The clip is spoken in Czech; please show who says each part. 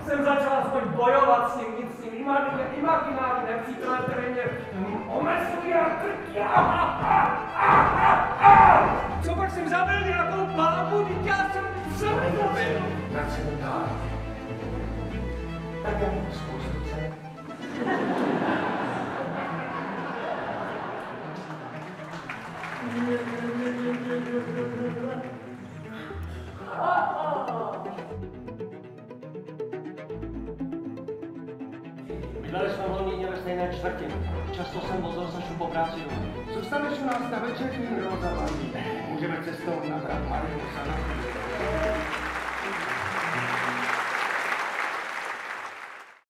Speaker 1: Jsem začal aspoň bojovat s tím imaginárním nepřítelem, který mě omezuje a krtí. Co pak jsem zabil nějakou bábu, teď já jsem celý zabil.
Speaker 2: Na cenu dál. Tak jako spoustu cen.
Speaker 3: Bydleli jsme v Londýně ve stejné čtvrti. Často jsem vozil Sašu po práci domů.
Speaker 2: Zůstaneš u nás na večerní rozavání. Můžeme cestou nabrat